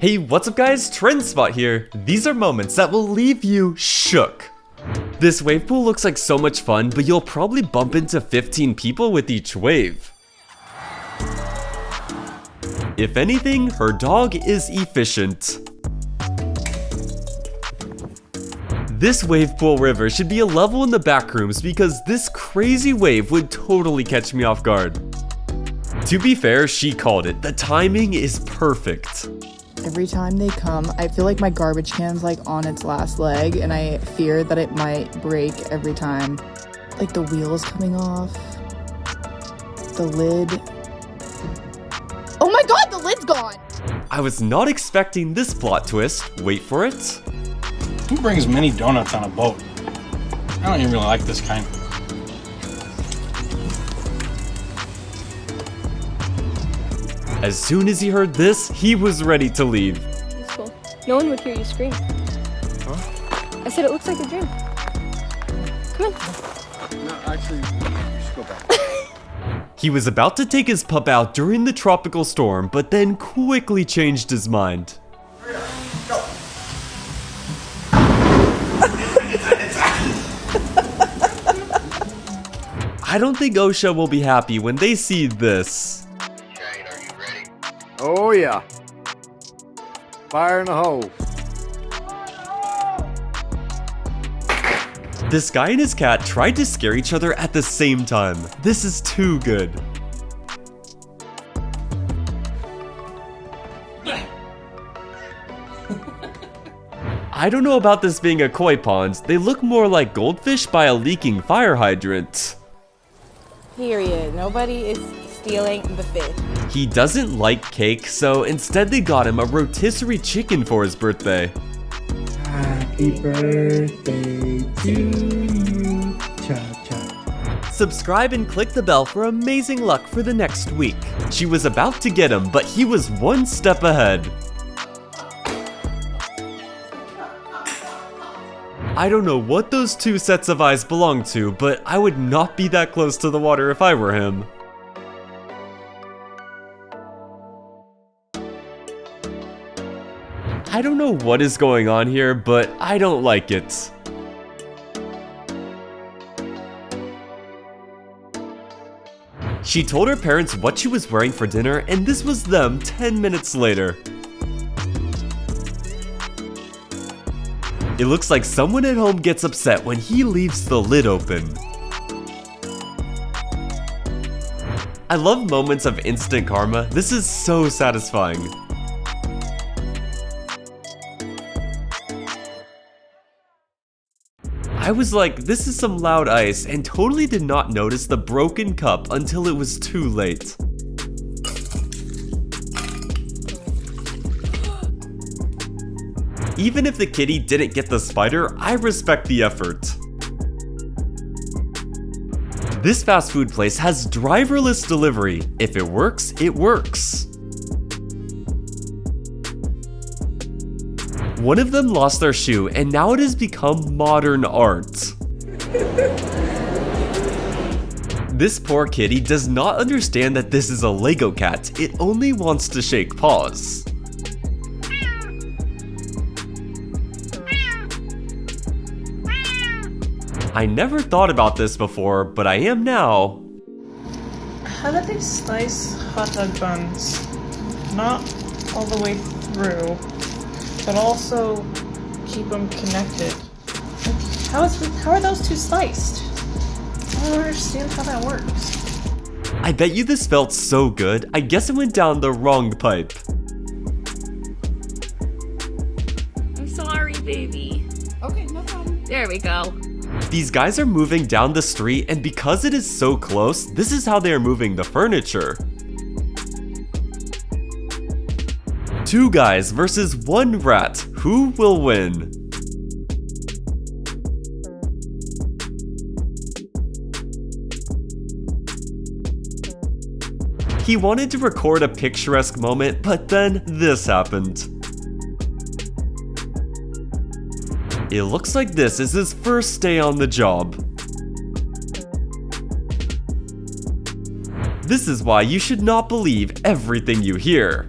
Hey, what's up guys, Trendspot here. These are moments that will leave you shook. This wave pool looks like so much fun, but you'll probably bump into 15 people with each wave. If anything, her dog is efficient. This wave pool river should be a level in the back rooms because this crazy wave would totally catch me off guard. To be fair, she called it. The timing is perfect. Every time they come, I feel like my garbage can's like on its last leg and I fear that it might break every time. Like the wheel is coming off. The lid. Oh my god, the lid's gone! I was not expecting this plot twist. Wait for it. Who brings mini donuts on a boat? I don't even really like this kind. As soon as he heard this, he was ready to leave. Peaceful. No one would hear you scream. Huh? I said it looks like a dream. Come on. No, actually, you should go back. He was about to take his pup out during the tropical storm, but then quickly changed his mind. Go. I don't think OSHA will be happy when they see this. Oh yeah. Fire in the hole. This guy and his cat tried to scare each other at the same time. This is too good. I don't know about this being a koi pond. They look more like goldfish by a leaking fire hydrant. Period. Nobody is stealing the fish. He doesn't like cake, so instead they got him a rotisserie chicken for his birthday. Happy birthday to you. Cha-cha. Subscribe and click the bell for amazing luck for the next week. She was about to get him, but he was one step ahead. I don't know what those two sets of eyes belong to, but I would not be that close to the water if I were him. I don't know what is going on here, but I don't like it. She told her parents what she was wearing for dinner, and this was them 10 minutes later. It looks like someone at home gets upset when he leaves the lid open. I love moments of instant karma. This is so satisfying. I was like, this is some loud ice, and totally did not notice the broken cup until it was too late. Even if the kitty didn't get the spider, I respect the effort. This fast food place has driverless delivery. If it works, it works. One of them lost their shoe, and now it has become modern art. This poor kitty does not understand that this is a Lego cat. It only wants to shake paws. I never thought about this before, but I am now. How do they slice hot dog buns? Not all the way through, but also keep them connected. How are those two sliced? I don't understand how that works. I bet you this felt so good, I guess it went down the wrong pipe. I'm sorry, baby. Okay, no problem. There we go. These guys are moving down the street, and because it is so close, this is how they are moving the furniture. Two guys versus one rat. Who will win? He wanted to record a picturesque moment, but then this happened. It looks like this is his first day on the job. This is why you should not believe everything you hear.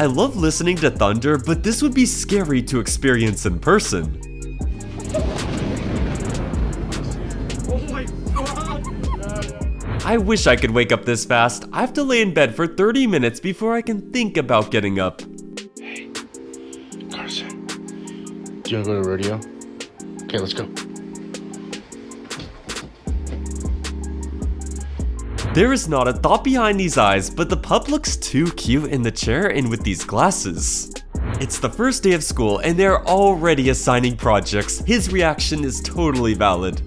I love listening to thunder, but this would be scary to experience in person. I wish I could wake up this fast. I have to lay in bed for 30 minutes before I can think about getting up. Hey, Carson. Do you want to go to the rodeo? Okay, let's go. There is not a thought behind these eyes, but the pup looks too cute in the chair and with these glasses. It's the first day of school and they're already assigning projects. His reaction is totally valid.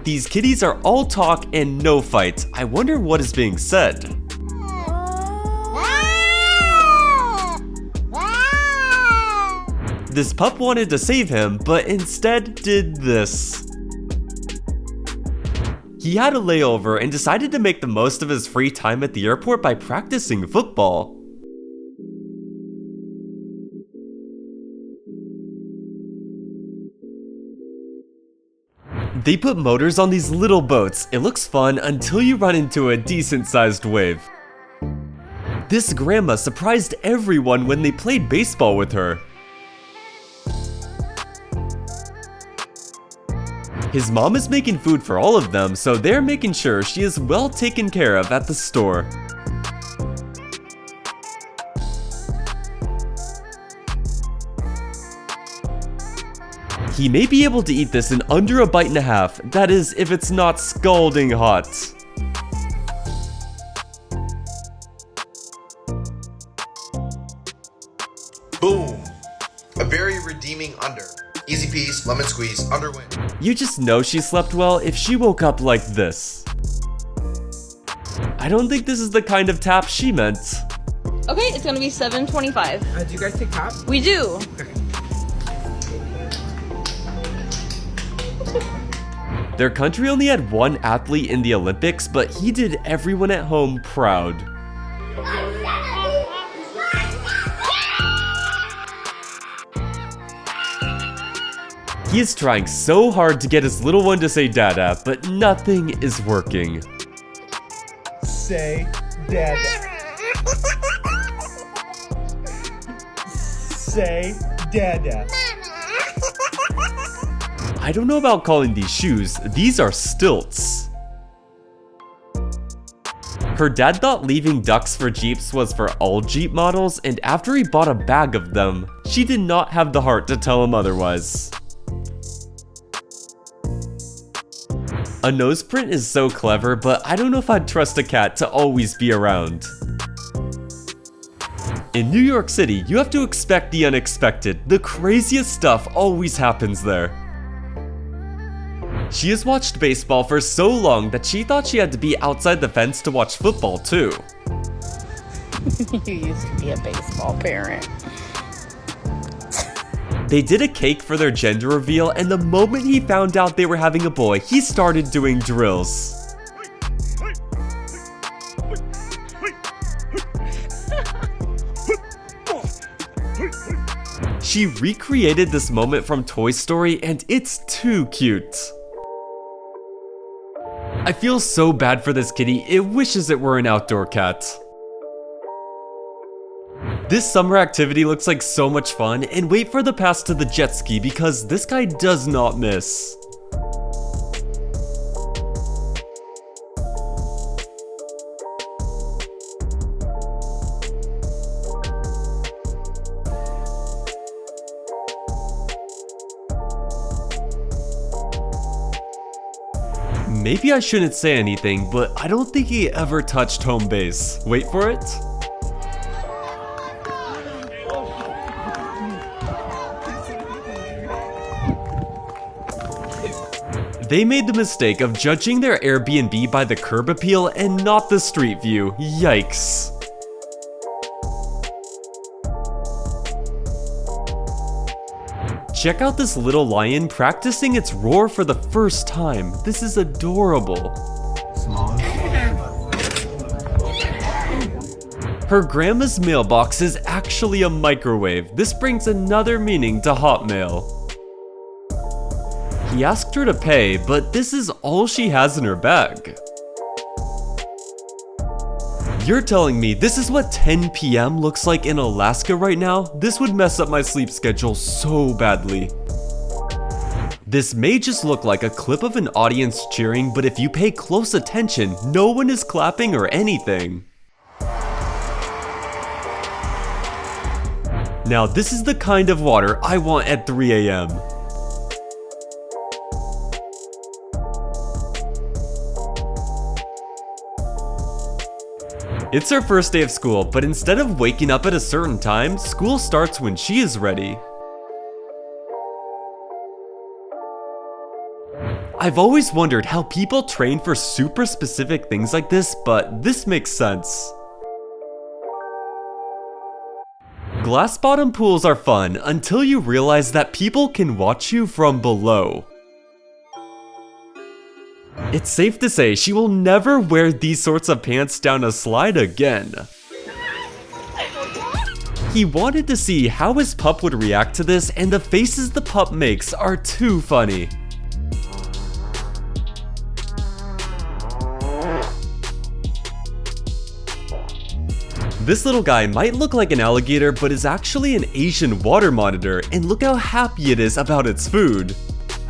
These kitties are all talk and no fight. I wonder what is being said. This pup wanted to save him, but instead did this. He had a layover and decided to make the most of his free time at the airport by practicing football. They put motors on these little boats. It looks fun until you run into a decent-sized wave. This grandma surprised everyone when they played baseball with her. His mom is making food for all of them, so they're making sure she is well taken care of at the store. He may be able to eat this in under a bite and a half, that is, if it's not scalding hot. Boom! A very redeeming under. Easy peas, lemon squeeze, underwind. You just know she slept well if she woke up like this. I don't think this is the kind of tap she meant. Okay, it's gonna be $7.25. Do you guys take tap? We do. Their country only had one athlete in the Olympics, but he did everyone at home proud. He is trying so hard to get his little one to say dada, but nothing is working. Say dada. Say dada. I don't know about calling these shoes, these are stilts. Her dad thought leaving ducks for Jeeps was for all Jeep models, and after he bought a bag of them, she did not have the heart to tell him otherwise. A nose print is so clever, but I don't know if I'd trust a cat to always be around. In New York City, you have to expect the unexpected. The craziest stuff always happens there. She has watched baseball for so long that she thought she had to be outside the fence to watch football too. You used to be a baseball parent. They did a cake for their gender reveal, and the moment he found out they were having a boy, he started doing drills. She recreated this moment from Toy Story, and it's too cute. I feel so bad for this kitty, it wishes it were an outdoor cat. This summer activity looks like so much fun, and wait for the pass to the jet ski because this guy does not miss. Maybe I shouldn't say anything, but I don't think he ever touched home base. Wait for it. They made the mistake of judging their Airbnb by the curb appeal and not the street view. Yikes. Check out this little lion practicing its roar for the first time. This is adorable. Her grandma's mailbox is actually a microwave. This brings another meaning to Hotmail. He asked her to pay, but this is all she has in her bag. You're telling me this is what 10 p.m. looks like in Alaska right now? This would mess up my sleep schedule so badly. This may just look like a clip of an audience cheering, but if you pay close attention, no one is clapping or anything. Now this is the kind of water I want at 3 a.m. It's her first day of school, but instead of waking up at a certain time, school starts when she is ready. I've always wondered how people train for super specific things like this, but this makes sense. Glass bottom pools are fun until you realize that people can watch you from below. It's safe to say she will never wear these sorts of pants down a slide again. He wanted to see how his pup would react to this, and the faces the pup makes are too funny. This little guy might look like an alligator, but is actually an Asian water monitor, and look how happy it is about its food.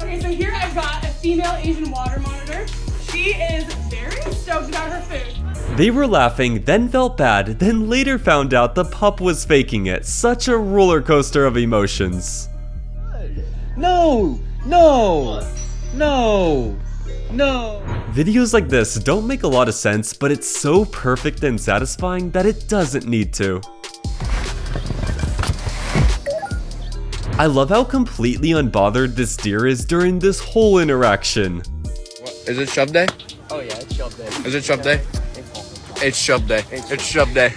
Okay, so here I've got a female Asian water monitor. She is very stoked about her food. They were laughing, then felt bad, then later found out the pup was faking it. Such a roller coaster of emotions. No! No! No! No! Videos like this don't make a lot of sense, but it's so perfect and satisfying that it doesn't need to. I love how completely unbothered this deer is during this whole interaction. What, is it shove day? Oh yeah, it's shove day. Is it shove day? It's shove day. It's shove day.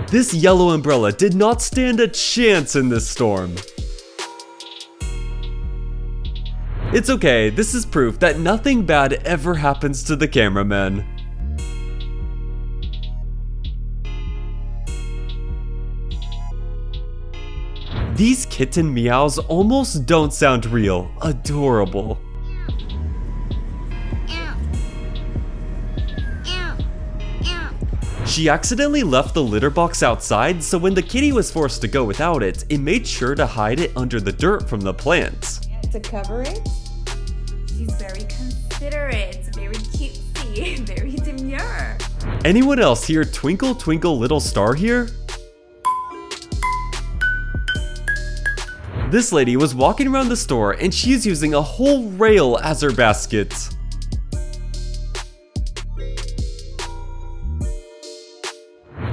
This yellow umbrella did not stand a chance in this storm. It's okay, this is proof that nothing bad ever happens to the cameraman. These kitten meows almost don't sound real. Adorable. She accidentally left the litter box outside, so when the kitty was forced to go without it, it made sure to hide it under the dirt from the plants. To cover it. She's very considerate, very cutesy, very demure. Anyone else hear Twinkle Twinkle Little Star here? This lady was walking around the store and she's using a whole rail as her basket.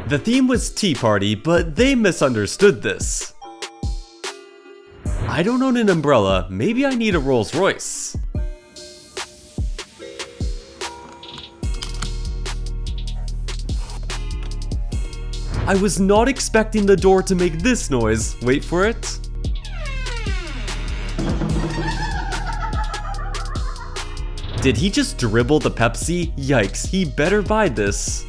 The theme was Tea Party, but they misunderstood this. I don't own an umbrella, maybe I need a Rolls Royce. I was not expecting the door to make this noise. Wait for it. Did he just dribble the Pepsi? Yikes, he better buy this.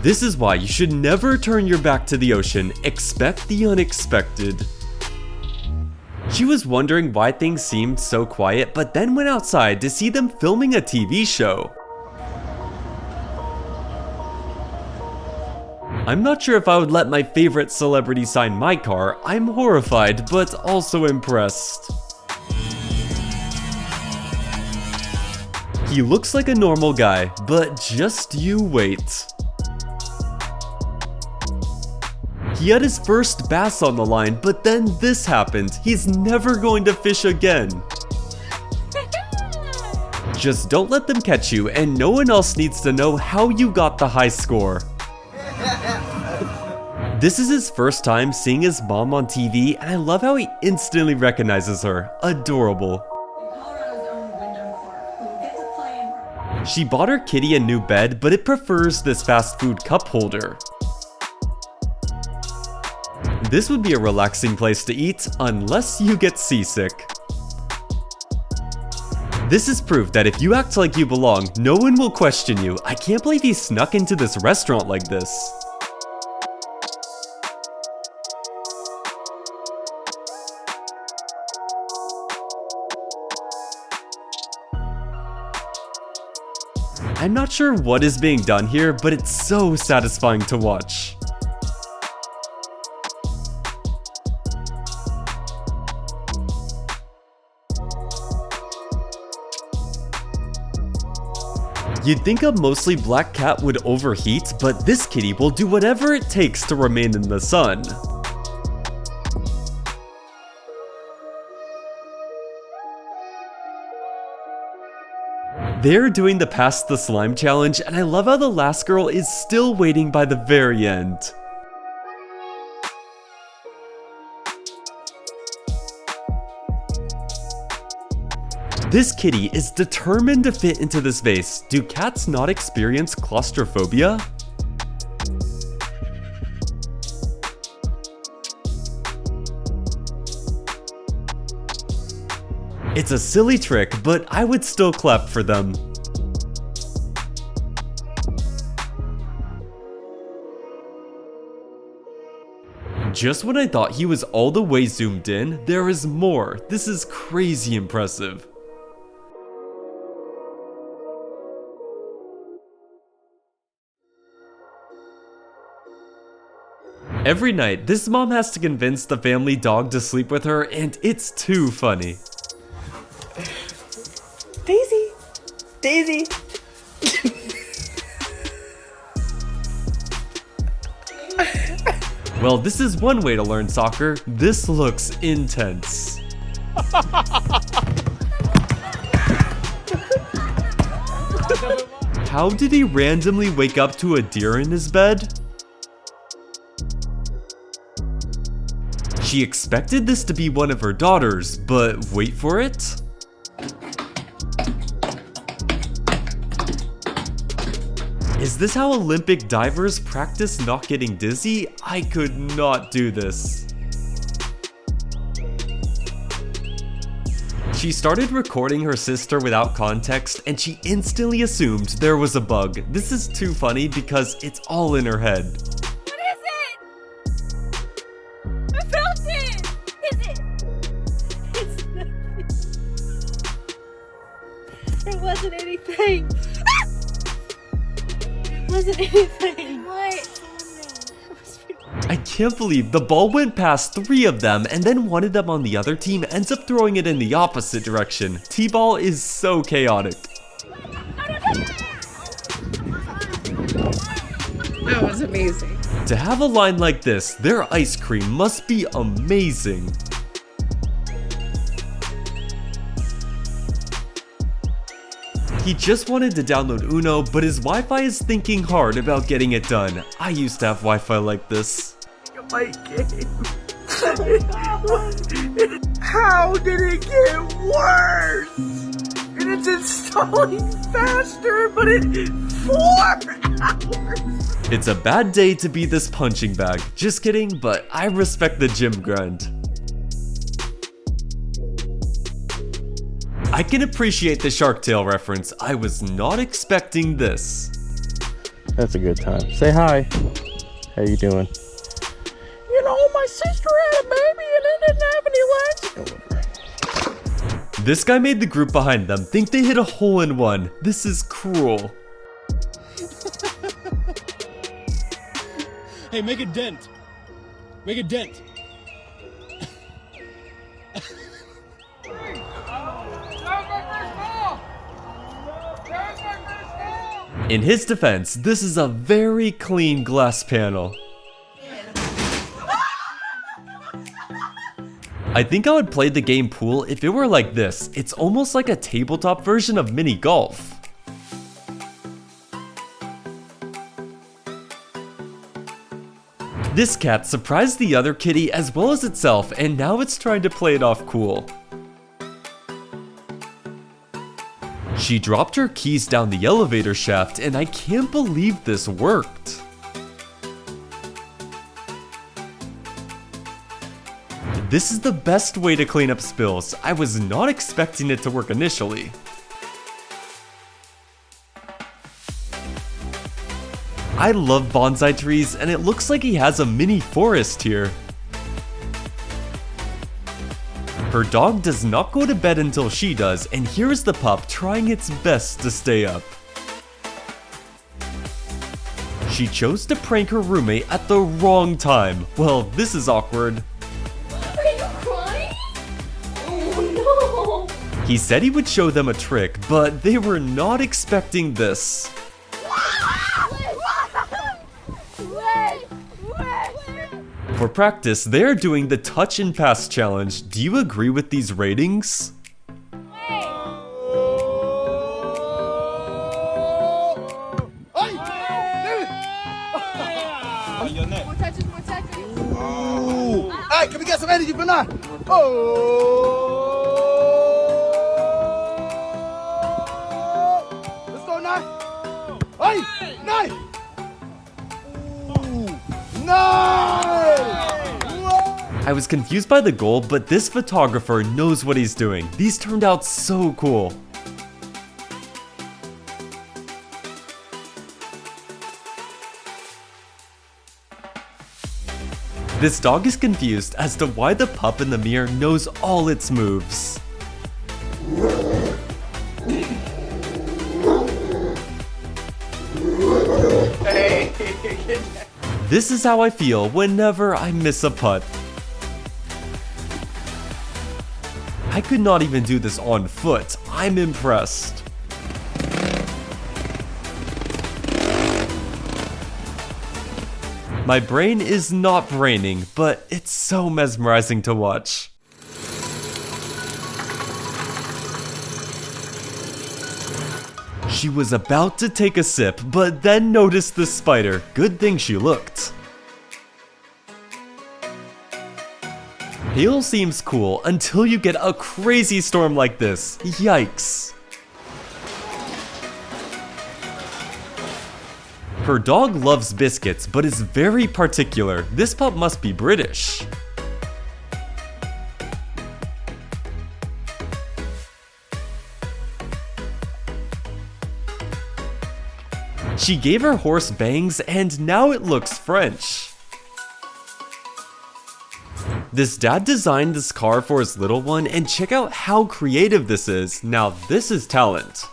This is why you should never turn your back to the ocean. Expect the unexpected. She was wondering why things seemed so quiet, but then went outside to see them filming a TV show. I'm not sure if I would let my favorite celebrity sign my car. I'm horrified, but also impressed. He looks like a normal guy, but just you wait. He had his first bass on the line, but then this happened. He's never going to fish again. Just don't let them catch you, and no one else needs to know how you got the high score. This is his first time seeing his mom on TV, and I love how he instantly recognizes her. Adorable. She bought her kitty a new bed, but it prefers this fast food cup holder. This would be a relaxing place to eat, unless you get seasick. This is proof that if you act like you belong, no one will question you. I can't believe he snuck into this restaurant like this. I'm not sure what is being done here, but it's so satisfying to watch. You'd think a mostly black cat would overheat, but this kitty will do whatever it takes to remain in the sun. They're doing the Pass the Slime challenge, and I love how the last girl is still waiting by the very end. This kitty is determined to fit into this vase. Do cats not experience claustrophobia? It's a silly trick, but I would still clap for them. Just when I thought he was all the way zoomed in, there is more. This is crazy impressive. Every night, this mom has to convince the family dog to sleep with her, and it's too funny. Daisy! Daisy! Well, this is one way to learn soccer. This looks intense. How did he randomly wake up to a deer in his bed? She expected this to be one of her daughters, but wait for it. Is this how Olympic divers practice not getting dizzy? I could not do this. She started recording her sister without context, and she instantly assumed there was a bug. This is too funny because it's all in her head. What is it? I felt it! Is it? It's nothing. It wasn't anything. It wasn't anything. What? I can't believe the ball went past 3 of them, and then one of them on the other team ends up throwing it in the opposite direction. T-ball is so chaotic. That was amazing. To have a line like this, their ice cream must be amazing. He just wanted to download Uno, but his Wi-Fi is thinking hard about getting it done. I used to have Wi-Fi like this. My game. How did it get worse? And it's installing faster, but in 4 hours. It's a bad day to be this punching bag. Just kidding, but I respect the gym grind. I can appreciate the Shark Tale reference. I was not expecting this. That's a good time. Say hi. How you doing? You know, my sister had a baby and it didn't have any legs. This guy made the group behind them think they hit a hole-in-one. This is cruel. Hey, make a dent. Make a dent. In his defense, this is a very clean glass panel. I think I would play the game pool if it were like this. It's almost like a tabletop version of mini golf. This cat surprised the other kitty as well as itself, and now it's trying to play it off cool. She dropped her keys down the elevator shaft, and I can't believe this worked. This is the best way to clean up spills. I was not expecting it to work initially. I love bonsai trees, and it looks like he has a mini forest here. Her dog does not go to bed until she does, and here is the pup trying its best to stay up. She chose to prank her roommate at the wrong time. Well, this is awkward. Are you crying? Oh no! He said he would show them a trick, but they were not expecting this. For practice, they're doing the touch and pass challenge. Do you agree with these ratings? Hey, can we get some energy for now? Let's go now. Hey, nice. Nice. I was confused by the goal, but this photographer knows what he's doing. These turned out so cool. This dog is confused as to why the pup in the mirror knows all its moves. This is how I feel whenever I miss a putt. I could not even do this on foot. I'm impressed. My brain is not braining, but it's so mesmerizing to watch. She was about to take a sip, but then noticed the spider. Good thing she looked. Hail seems cool until you get a crazy storm like this. Yikes. Her dog loves biscuits, but is very particular. This pup must be British. She gave her horse bangs, and now it looks French. This dad designed this car for his little one, and check out how creative this is. Now this is talent.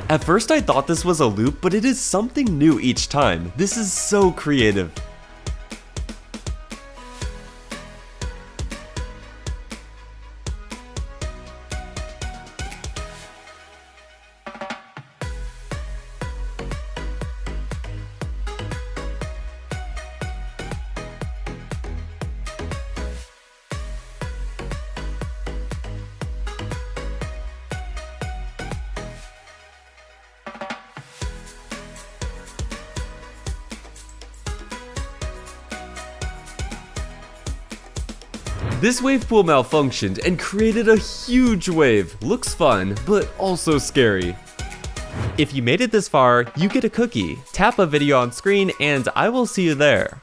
At first I thought this was a loop, but it is something new each time. This is so creative. This wave pool malfunctioned and created a huge wave. Looks fun, but also scary. If you made it this far, you get a cookie. Tap a video on screen and I will see you there.